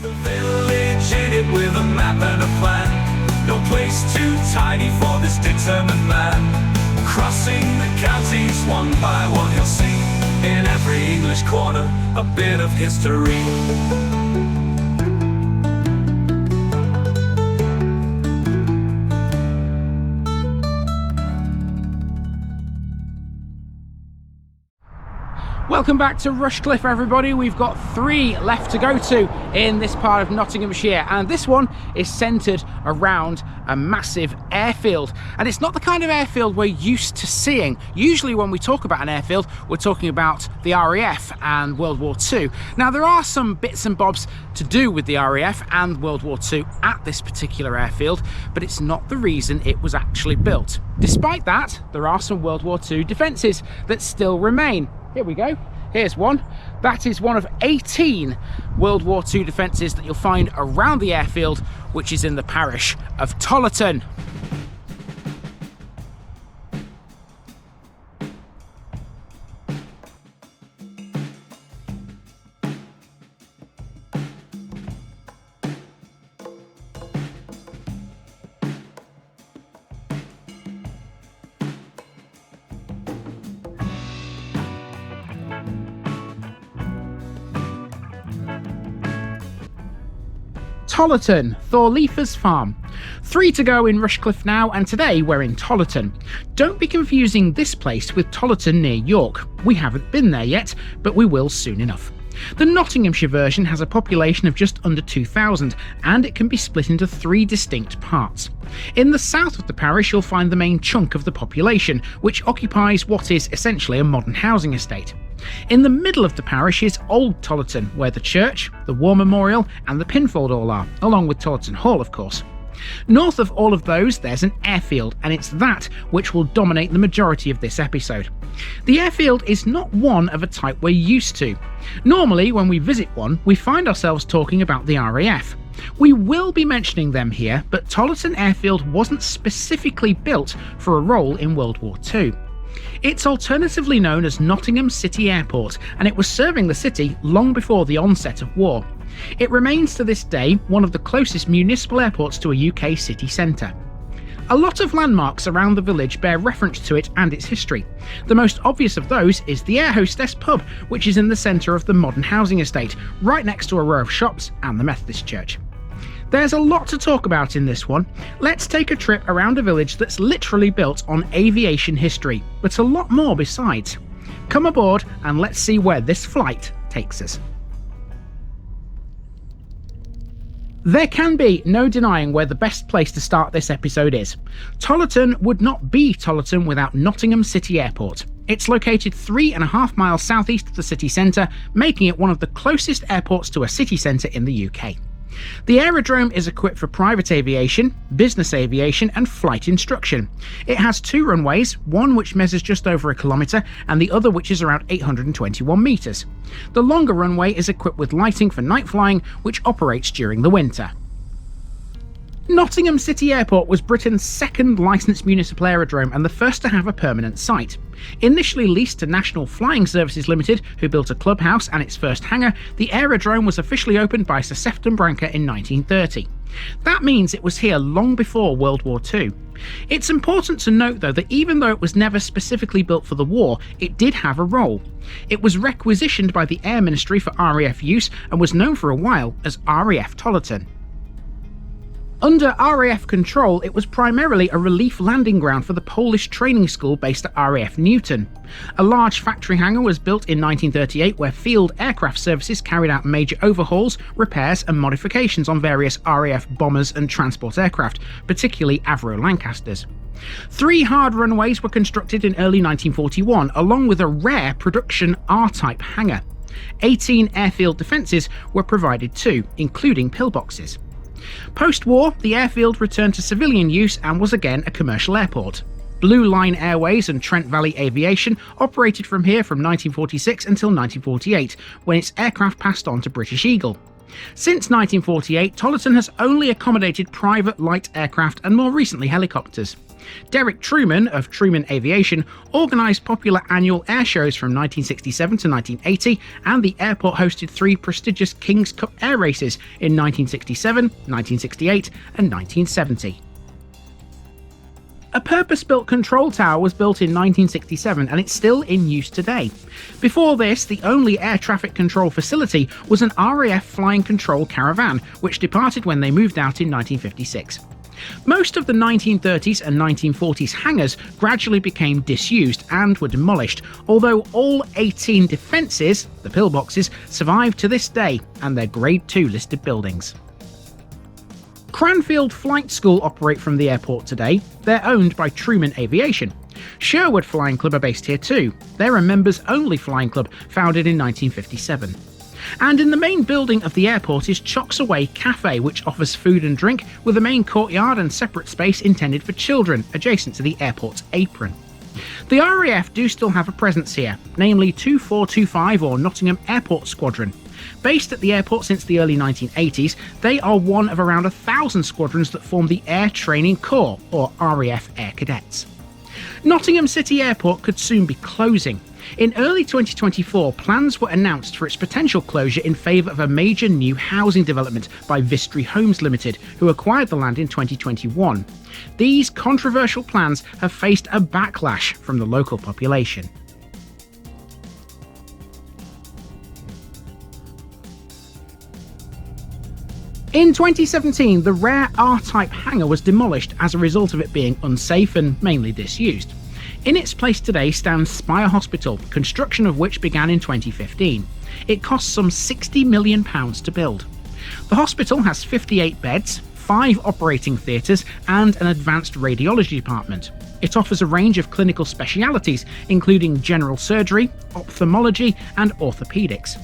The village in it with a map and a plan. No place too tiny for this determined man. Crossing the counties one by one, you'll see in every English corner a bit of history. Welcome back to Rushcliffe, everybody. We've got 3 left to go to in this part of Nottinghamshire, and this one is centred around a massive airfield. And it's not the kind of airfield we're used to seeing. Usually when we talk about an airfield, we're talking about the RAF and World War II. Now, there are some bits and bobs to do with the RAF and World War II at this particular airfield, but it's not the reason it was actually built. Despite that, there are some World War II defences that still remain. Here we go. Here's one. That is one of 18 World War II defences that you'll find around the airfield, which is in the parish of Tollerton. Tollerton, Thorleifers Farm. 3 to go in Rushcliffe now, and today we're in Tollerton. Don't be confusing this place with Tollerton near York. We haven't been there yet, but we will soon enough. The Nottinghamshire version has a population of just under 2,000, and it can be split into 3 distinct parts. In the south of the parish you'll find the main chunk of the population, which occupies what is essentially a modern housing estate. In the middle of the parish is Old Tollerton, where the church, the War Memorial and the Pinfold all are, along with Tollerton Hall of course. North of all of those there's an airfield, and it's that which will dominate the majority of this episode. The airfield is not one of a type we're used to. Normally when we visit one we find ourselves talking about the RAF. We will be mentioning them here, but Tollerton Airfield wasn't specifically built for a role in World War II. It's alternatively known as Nottingham City Airport, and it was serving the city long before the onset of war. It remains to this day one of the closest municipal airports to a UK city centre. A lot of landmarks around the village bear reference to it and its history. The most obvious of those is the Air Hostess pub, which is in the centre of the modern housing estate, right next to a row of shops and the Methodist church. There's a lot to talk about in this one. Let's take a trip around a village that's literally built on aviation history, but a lot more besides. Come aboard and let's see where this flight takes us. There can be no denying where the best place to start this episode is. Tollerton would not be Tollerton without Nottingham City Airport. It's located 3.5 miles southeast of the city centre, making it one of the closest airports to a city centre in the UK. The aerodrome is equipped for private aviation, business aviation and flight instruction. It has 2 runways, one which measures just over 1 kilometre and the other which is around 821 metres. The longer runway is equipped with lighting for night flying, which operates during the winter. Nottingham City Airport was Britain's second licensed municipal aerodrome and the first to have a permanent site. Initially leased to National Flying Services Limited, who built a clubhouse and its first hangar, the aerodrome was officially opened by Sir Sefton Branca in 1930. That means it was here long before World War II. It's important to note though that even though it was never specifically built for the war, it did have a role. It was requisitioned by the Air Ministry for RAF use and was known for a while as RAF Tollerton. Under RAF control, it was primarily a relief landing ground for the Polish training school based at RAF Newton. A large factory hangar was built in 1938 where field aircraft services carried out major overhauls, repairs and modifications on various RAF bombers and transport aircraft, particularly Avro Lancasters. 3 hard runways were constructed in early 1941, along with a rare production R-type hangar. 18 airfield defences were provided too, including pillboxes. Post-war, the airfield returned to civilian use and was again a commercial airport. Blue Line Airways and Trent Valley Aviation operated from here from 1946 until 1948, when its aircraft passed on to British Eagle. Since 1948, Tollerton has only accommodated private light aircraft and more recently helicopters. Derek Truman of Truman Aviation organised popular annual air shows from 1967 to 1980, and the airport hosted 3 prestigious King's Cup air races in 1967, 1968 and 1970. A purpose-built control tower was built in 1967 and it's still in use today. Before this, the only air traffic control facility was an RAF flying control caravan, which departed when they moved out in 1956. Most of the 1930s and 1940s hangars gradually became disused and were demolished, although all 18 defences, the pillboxes, survive to this day, and they're Grade 2 listed buildings. Cranfield Flight School operate from the airport today. They're owned by Truman Aviation. Sherwood Flying Club are based here too. They're a members-only flying club founded in 1957. And in the main building of the airport is Chocks Away Cafe, which offers food and drink with a main courtyard and separate space intended for children, adjacent to the airport's apron. The RAF do still have a presence here, namely 2425 or Nottingham Airport Squadron. Based at the airport since the early 1980s, they are one of around 1,000 squadrons that form the Air Training Corps, or RAF Air Cadets. Nottingham City Airport could soon be closing. In early 2024, plans were announced for its potential closure in favour of a major new housing development by Vistry Homes Limited, who acquired the land in 2021. These controversial plans have faced a backlash from the local population. In 2017, the rare R-type hangar was demolished as a result of it being unsafe and mainly disused. In its place today stands Spire Hospital, construction of which began in 2015. It cost some £60 million to build. The hospital has 58 beds, 5 operating theatres and an advanced radiology department. It offers a range of clinical specialities, including general surgery, ophthalmology and orthopaedics.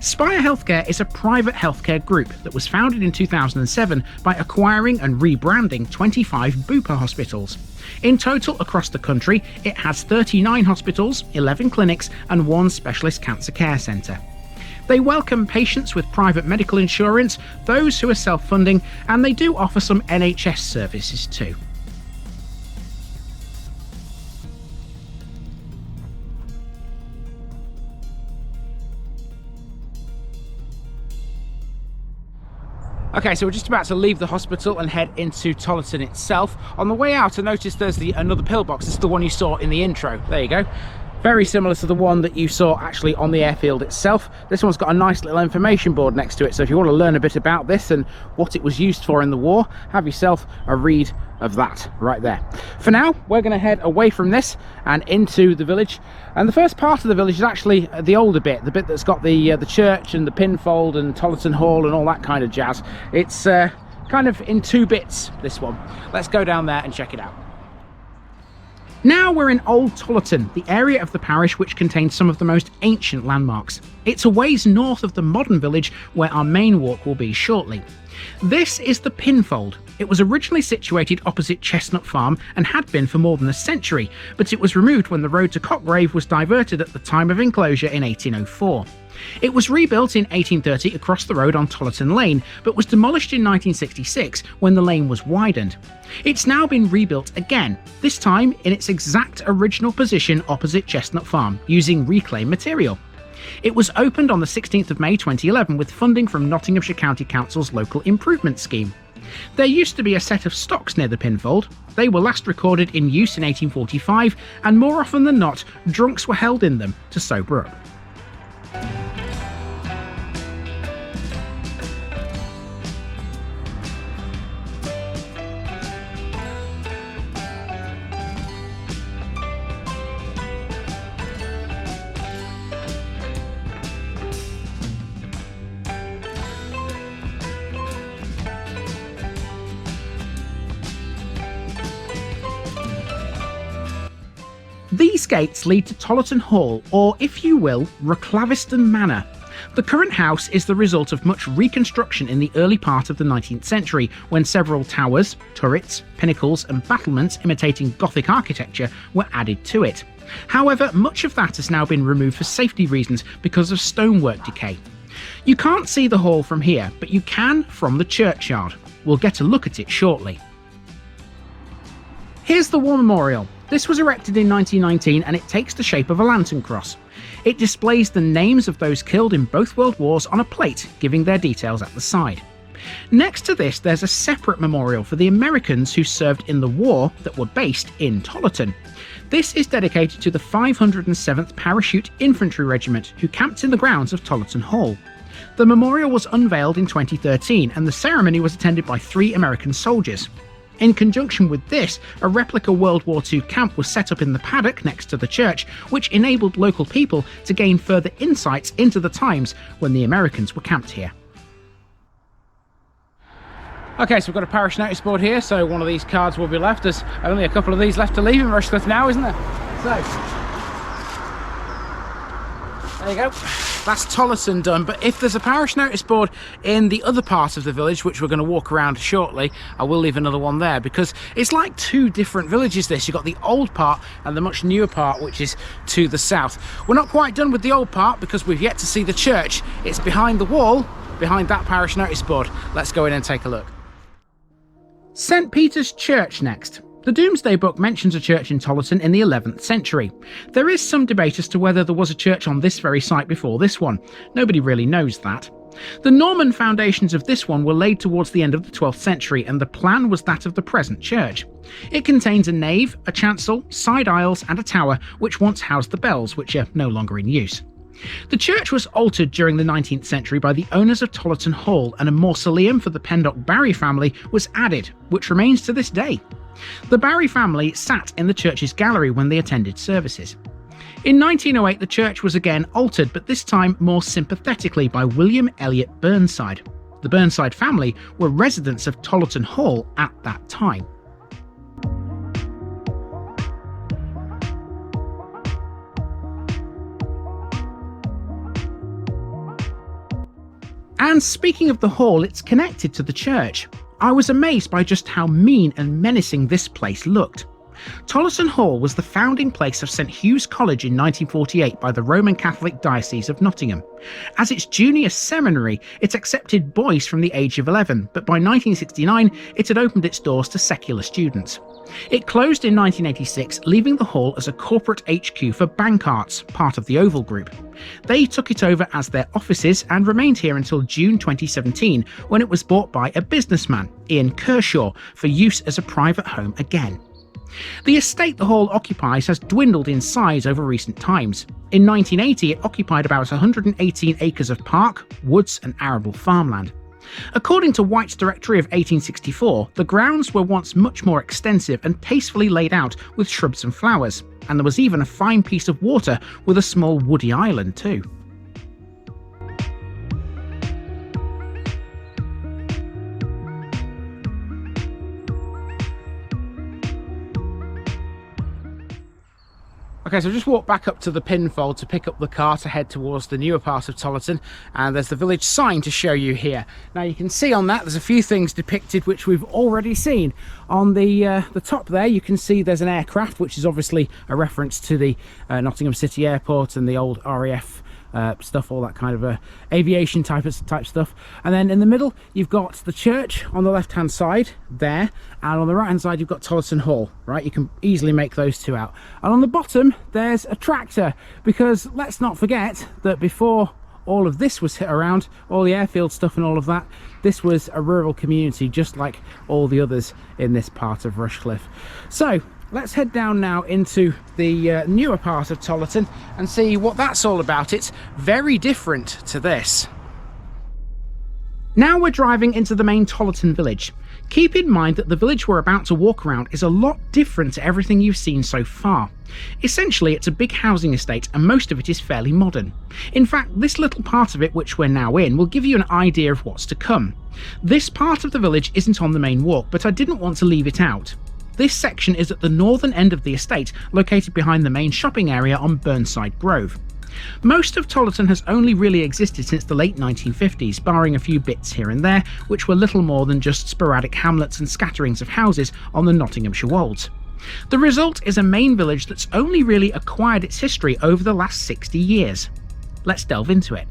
Spire Healthcare is a private healthcare group that was founded in 2007 by acquiring and rebranding 25 Bupa hospitals. In total, across the country, it has 39 hospitals, 11 clinics and 1 specialist cancer care centre. They welcome patients with private medical insurance, those who are self-funding, and they do offer some NHS services too. Okay, so we're just about to leave the hospital and head into Tollerton itself. On the way out, I noticed there's another pillbox. This is the one you saw in the intro. There you go. Very similar to the one that you saw actually on the airfield itself. This one's got a nice little information board next to it, so if you want to learn a bit about this and what it was used for in the war, have yourself a read of that right there. For now, we're going to head away from this and into the village. And the first part of the village is actually the older bit, the bit that's got the church and the Pinfold and Tollerton Hall and all that kind of jazz. It's kind of in 2 bits, this one. Let's go down there and check it out. Now we're in Old Tollerton, the area of the parish which contains some of the most ancient landmarks. It's a ways north of the modern village where our main walk will be shortly. This is the Pinfold. It was originally situated opposite Chestnut Farm and had been for more than a century, but it was removed when the road to Cockgrave was diverted at the time of enclosure in 1804. It was rebuilt in 1830 across the road on Tollerton Lane, but was demolished in 1966 when the lane was widened. It's now been rebuilt again, this time in its exact original position opposite Chestnut Farm, using reclaimed material. It was opened on the 16th of May 2011 with funding from Nottinghamshire County Council's local improvement scheme. There used to be a set of stocks near the Pinfold. They were last recorded in use in 1845, and more often than not, drunks were held in them to sober up. These gates lead to Tollerton Hall, or if you will, Rushcliffe Manor. The current house is the result of much reconstruction in the early part of the 19th century, when several towers, turrets, pinnacles and battlements imitating Gothic architecture were added to it. However, much of that has now been removed for safety reasons because of stonework decay. You can't see the hall from here, but you can from the churchyard. We'll get a look at it shortly. Here's the War Memorial. This was erected in 1919 and it takes the shape of a lantern cross. It displays the names of those killed in both World Wars on a plate, giving their details at the side. Next to this, there's a separate memorial for the Americans who served in the war that were based in Tollerton. This is dedicated to the 507th Parachute Infantry Regiment, who camped in the grounds of Tollerton Hall. The memorial was unveiled in 2013 and the ceremony was attended by 3 American soldiers. In conjunction with this, a replica World War II camp was set up in the paddock next to the church, which enabled local people to gain further insights into the times when the Americans were camped here. Okay, so we've got a parish notice board here, so one of these cards will be left. There's only a couple of these left to leave in Rushcliffe now, isn't there? So, there you go. That's Tollerton done, but if there's a parish notice board in the other part of the village, which we're going to walk around shortly, I will leave another one there, because it's like 2 different villages this. You've got the old part and the much newer part, which is to the south. We're not quite done with the old part because we've yet to see the church. It's behind the wall, behind that parish notice board. Let's go in and take a look. St. Peter's Church next. The Domesday Book mentions a church in Tollerton in the 11th century. There is some debate as to whether there was a church on this very site before this one. Nobody really knows that. The Norman foundations of this one were laid towards the end of the 12th century, and the plan was that of the present church. It contains a nave, a chancel, side aisles and a tower, which once housed the bells, which are no longer in use. The church was altered during the 19th century by the owners of Tollerton Hall, and a mausoleum for the Pendock Barry family was added, which remains to this day. The Barry family sat in the church's gallery when they attended services. In 1908 the church was again altered, but this time more sympathetically by William Elliot Burnside. The Burnside family were residents of Tollerton Hall at that time. And speaking of the hall, it's connected to the church. I was amazed by just how mean and menacing this place looked. Tollerton Hall was the founding place of St Hugh's College in 1948 by the Roman Catholic Diocese of Nottingham. As its junior seminary, it accepted boys from the age of 11, but by 1969 it had opened its doors to secular students. It closed in 1986, leaving the hall as a corporate HQ for Bank Arts, part of the Oval Group. They took it over as their offices and remained here until June 2017, when it was bought by a businessman, Ian Kershaw, for use as a private home again. The estate the hall occupies has dwindled in size over recent times. In 1980 it occupied about 118 acres of park, woods and arable farmland. According to White's Directory of 1864, the grounds were once much more extensive and tastefully laid out with shrubs and flowers, and there was even a fine piece of water with a small woody island too. Okay, so just walk back up to the Pinfold to pick up the car to head towards the newer part of Tollerton, and there's the village sign to show you here. Now you can see on that there's a few things depicted which we've already seen. On the top there you can see there's an aircraft, which is obviously a reference to the Nottingham City Airport and the old RAF stuff, all that kind of aviation type stuff. And then in the middle you've got the church on the left hand side there, and on the right hand side you've got Tollerton Hall. Right, you can easily make those two out. And on the bottom there's a tractor, because let's not forget that before all of this was hit around, all the airfield stuff and all of that, this was a rural community just like all the others in this part of Rushcliffe. So let's head down now into the newer part of Tollerton and see what that's all about. It's very different to this. Now we're driving into the main Tollerton village. Keep in mind that the village we're about to walk around is a lot different to everything you've seen so far. Essentially, it's a big housing estate and most of it is fairly modern. In fact, this little part of it which we're now in will give you an idea of what's to come. This part of the village isn't on the main walk, but I didn't want to leave it out. This section is at the northern end of the estate, located behind the main shopping area on Burnside Grove. Most of Tollerton has only really existed since the late 1950s, barring a few bits here and there, which were little more than just sporadic hamlets and scatterings of houses on the Nottinghamshire wolds. The result is a main village that's only really acquired its history over the last 60 years. Let's delve into it.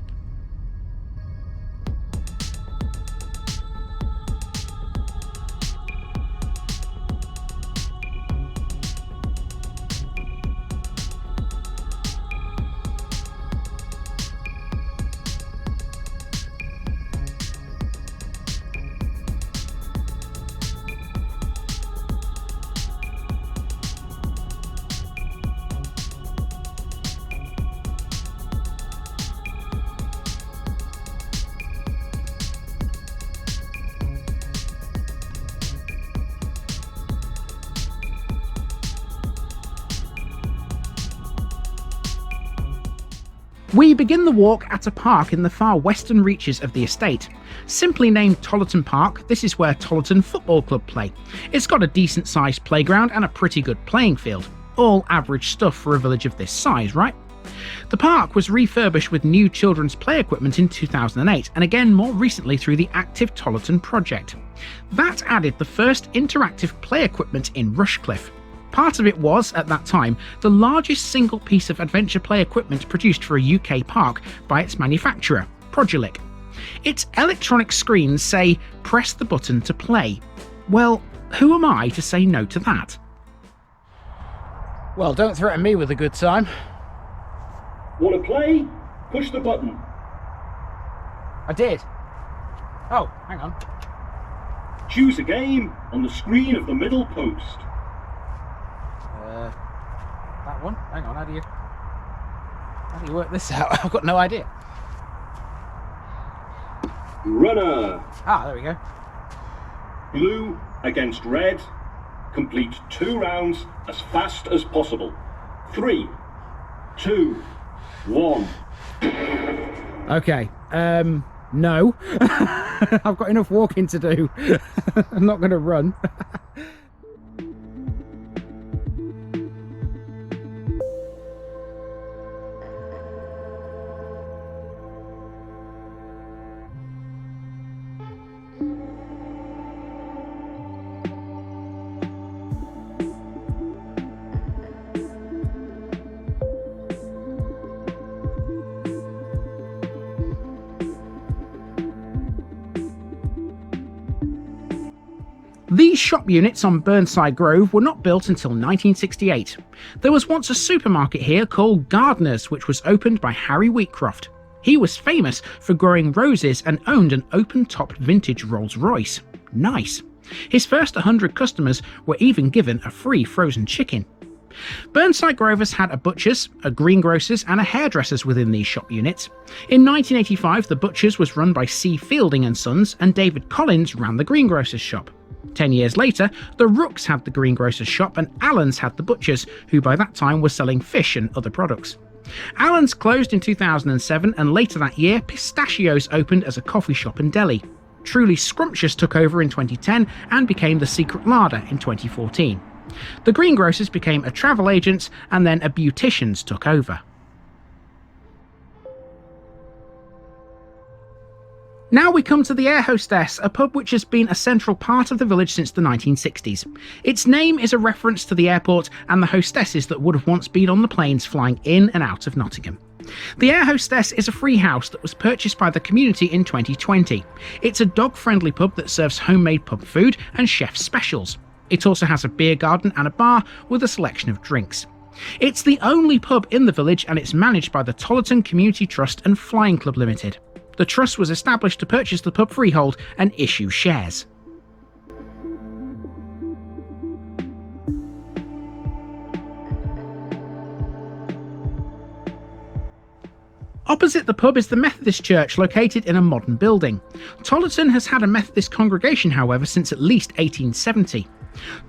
We begin the walk at a park in the far western reaches of the estate. Simply named Tollerton Park, this is where Tollerton Football Club play. It's got a decent sized playground and a pretty good playing field. All average stuff for a village of this size, right? The park was refurbished with new children's play equipment in 2008 and again more recently through the Active Tollerton project. That added the first interactive play equipment in Rushcliffe. Part of it was, at that time, the largest single piece of adventure play equipment produced for a UK park by its manufacturer, Progilic. Its electronic screens say, "Press the button to play." Well, who am I to say no to that? Well, don't threaten me with a good time. Want to play? Push the button. I did. Oh, hang on. Choose a game on the screen of the middle post. That one? Hang on, how do you work this out? I've got no idea. Runner. Ah, there we go. Blue against red. Complete 2 rounds as fast as possible. 3, 2, 1. Okay, no. I've got enough walking to do. I'm not going to run. These shop units on Burnside Grove were not built until 1968. There was once a supermarket here called Gardener's, which was opened by Harry Wheatcroft. He was famous for growing roses and owned an open-topped vintage Rolls Royce. Nice. His first 100 customers were even given a free frozen chicken. Burnside Grovers had a butcher's, a greengrocer's and a hairdresser's within these shop units. In 1985 the butcher's was run by C. Fielding and Sons and David Collins ran the greengrocer's shop. 10 years later, the Rooks had the greengrocer's shop and Allen's had the butcher's, who by that time was selling fish and other products. Allen's closed in 2007 and later that year, Pistachios opened as a coffee shop and deli. Truly Scrumptious took over in 2010 and became the Secret Larder in 2014. The greengrocers became a travel agents and then a beauticians took over. Now we come to the Air Hostess, a pub which has been a central part of the village since the 1960s. Its name is a reference to the airport and the hostesses that would have once been on the planes flying in and out of Nottingham. The Air Hostess is a free house that was purchased by the community in 2020. It's a dog-friendly pub that serves homemade pub food and chef specials. It also has a beer garden and a bar with a selection of drinks. It's the only pub in the village and it's managed by the Tollerton Community Trust and Flying Club Limited. The trust was established to purchase the pub freehold and issue shares. Opposite the pub is the Methodist Church, located in a modern building. Tollerton has had a Methodist congregation, however, since at least 1870.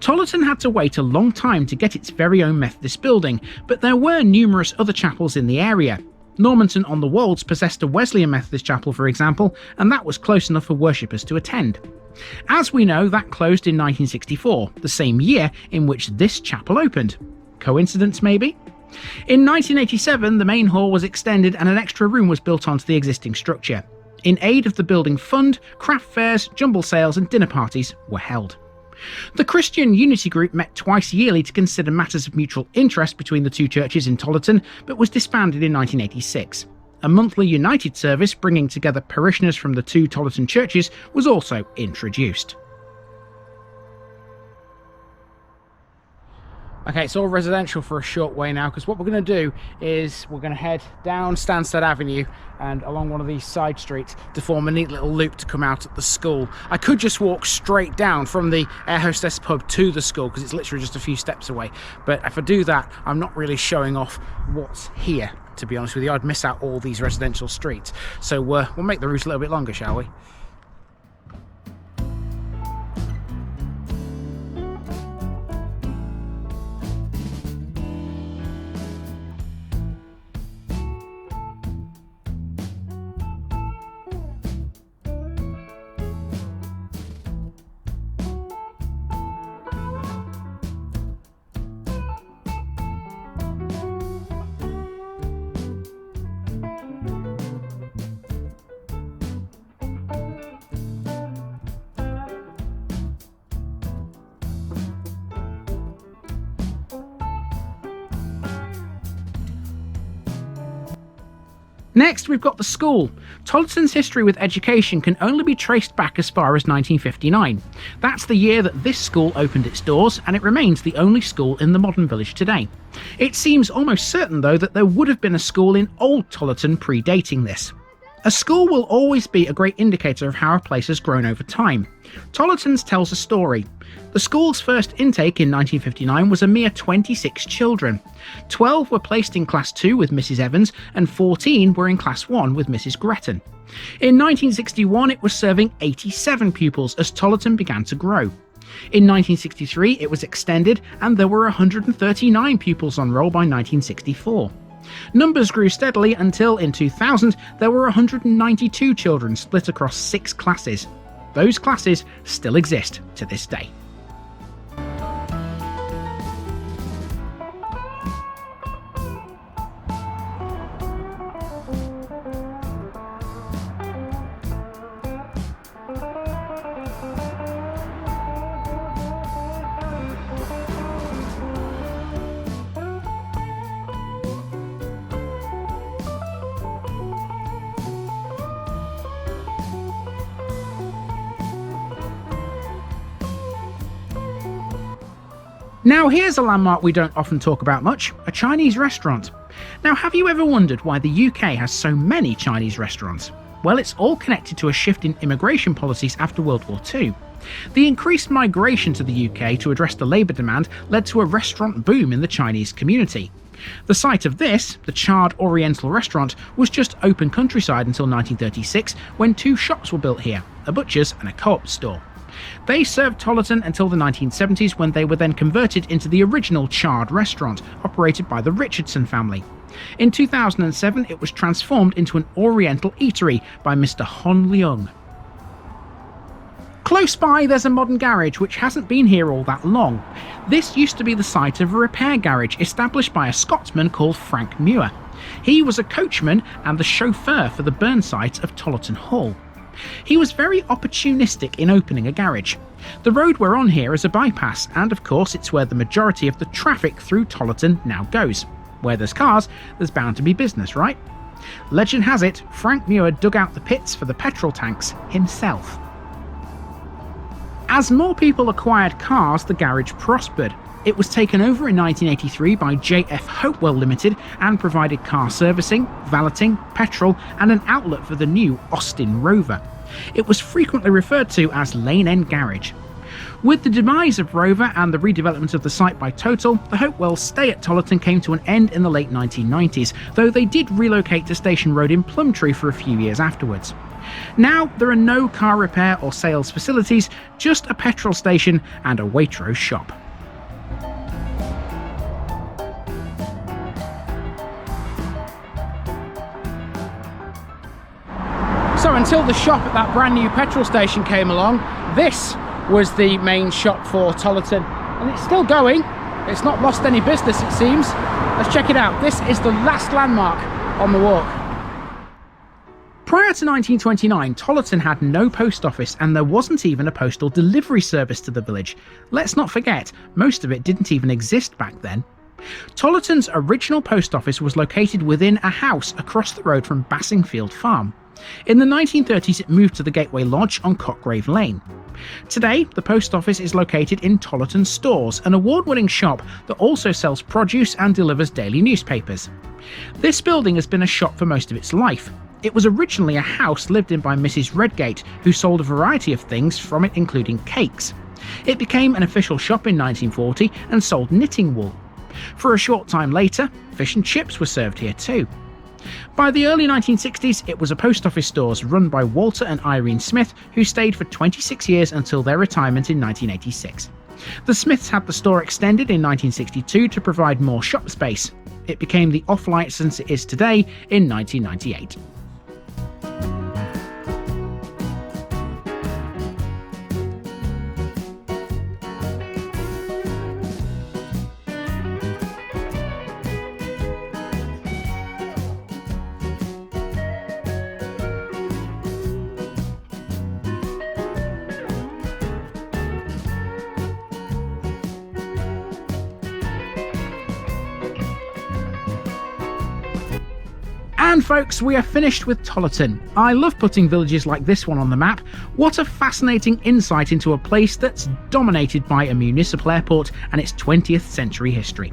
Tollerton had to wait a long time to get its very own Methodist building, but there were numerous other chapels in the area. Normanton on the Wolds possessed a Wesleyan Methodist chapel, for example, and that was close enough for worshippers to attend. As we know, that closed in 1964, the same year in which this chapel opened. Coincidence, maybe? In 1987, the main hall was extended and an extra room was built onto the existing structure. In aid of the building fund, craft fairs, jumble sales and dinner parties were held. The Christian Unity Group met twice yearly to consider matters of mutual interest between the two churches in Tollerton, but was disbanded in 1986. A monthly united service bringing together parishioners from the two Tollerton churches was also introduced. Okay, it's all residential for a short way now, because what we're going to do is we're going to head down Stansted Avenue and along one of these side streets to form a neat little loop to come out at the school. I could just walk straight down from the Air Hostess pub to the school, because it's literally just a few steps away. But if I do that, I'm not really showing off what's here, to be honest with you. I'd miss out all these residential streets. So we'll make the route a little bit longer, shall we? Next, we've got the school. Tollerton's history with education can only be traced back as far as 1959. That's the year that this school opened its doors, and it remains the only school in the modern village today. It seems almost certain, though, that there would have been a school in Old Tollerton predating this. A school will always be a great indicator of how a place has grown over time. Tollerton's tells a story. The school's first intake in 1959 was a mere 26 children. 12 were placed in Class 2 with Mrs Evans and 14 were in Class 1 with Mrs Gretton. In 1961 it was serving 87 pupils as Tollerton began to grow. In 1963 it was extended and there were 139 pupils on roll by 1964. Numbers grew steadily until in 2000 there were 192 children split across 6 classes. Those classes still exist to this day. Now here's a landmark we don't often talk about much, a Chinese restaurant. Now have you ever wondered why the UK has so many Chinese restaurants? Well, it's all connected to a shift in immigration policies after World War II. The increased migration to the UK to address the labour demand led to a restaurant boom in the Chinese community. The site of this, the Charde Oriental restaurant, was just open countryside until 1936 when 2 shops were built here, a butcher's and a co-op store. They served Tollerton until the 1970s when they were then converted into the original Charde restaurant, operated by the Richardson family. In 2007 it was transformed into an Oriental eatery by Mr Hon Leung. Close by there's a modern garage which hasn't been here all that long. This used to be the site of a repair garage established by a Scotsman called Frank Muir. He was a coachman and the chauffeur for the burn site of Tollerton Hall. He was very opportunistic in opening a garage. The road we're on here is a bypass, and of course it's where the majority of the traffic through Tollerton now goes. Where there's cars, there's bound to be business, right? Legend has it, Frank Muir dug out the pits for the petrol tanks himself. As more people acquired cars, the garage prospered. It was taken over in 1983 by J.F. Hopewell Limited and provided car servicing, valeting, petrol and an outlet for the new Austin Rover. It was frequently referred to as Lane End Garage. With the demise of Rover and the redevelopment of the site by Total, the Hopewell's stay at Tollerton came to an end in the late 1990s, though they did relocate to Station Road in Plumtree for a few years afterwards. Now there are no car repair or sales facilities, just a petrol station and a Waitrose shop. So until the shop at that brand new petrol station came along, this was the main shop for Tollerton, and it's still going. It's not lost any business, it seems. Let's check it out. This is the last landmark on the walk. Prior to 1929, Tollerton had no post office and there wasn't even a postal delivery service to the village. Let's not forget, most of it didn't even exist back then. Tollerton's original post office was located within a house across the road from Bassingfield Farm. In the 1930s it moved to the Gateway Lodge on Cockgrave Lane. Today, the post office is located in Tollerton Stores, an award-winning shop that also sells produce and delivers daily newspapers. This building has been a shop for most of its life. It was originally a house lived in by Mrs Redgate, who sold a variety of things from it, including cakes. It became an official shop in 1940 and sold knitting wool. For a short time later, fish and chips were served here too. By the early 1960s, it was a post office stores run by Walter and Irene Smith, who stayed for 26 years until their retirement in 1986. The Smiths had the store extended in 1962 to provide more shop space. It became the off-licence it is today in 1998. And folks, we are finished with Tollerton. I love putting villages like this one on the map. What a fascinating insight into a place that's dominated by a municipal airport and its 20th century history.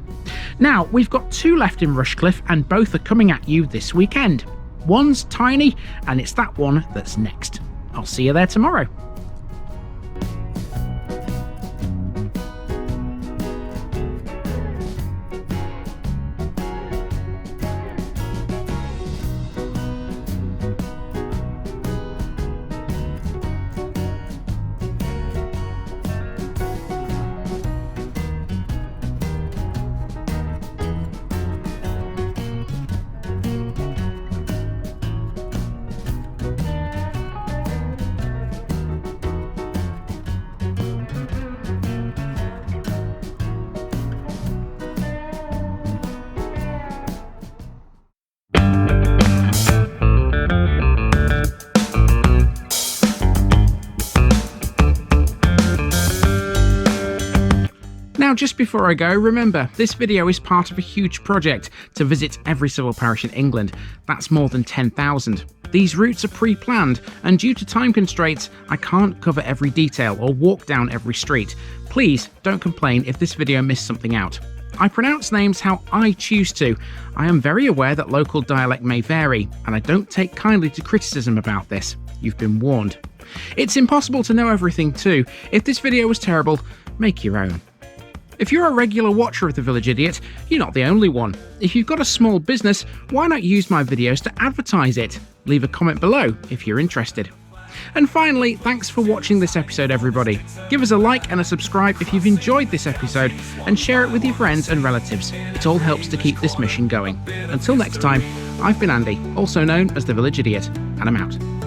Now, we've got 2 left in Rushcliffe and both are coming at you this weekend. One's tiny and it's that one that's next. I'll see you there tomorrow. Now, just before I go, remember, this video is part of a huge project to visit every civil parish in England. That's more than 10,000. These routes are pre-planned, and due to time constraints, I can't cover every detail or walk down every street. Please don't complain if this video missed something out. I pronounce names how I choose to. I am very aware that local dialect may vary, and I don't take kindly to criticism about this. You've been warned. It's impossible to know everything too. If this video was terrible, make your own. If you're a regular watcher of The Village Idiot, you're not the only one. If you've got a small business, why not use my videos to advertise it? Leave a comment below if you're interested. And finally, thanks for watching this episode, everybody. Give us a like and a subscribe if you've enjoyed this episode, and share it with your friends and relatives. It all helps to keep this mission going. Until next time, I've been Andy, also known as The Village Idiot, and I'm out.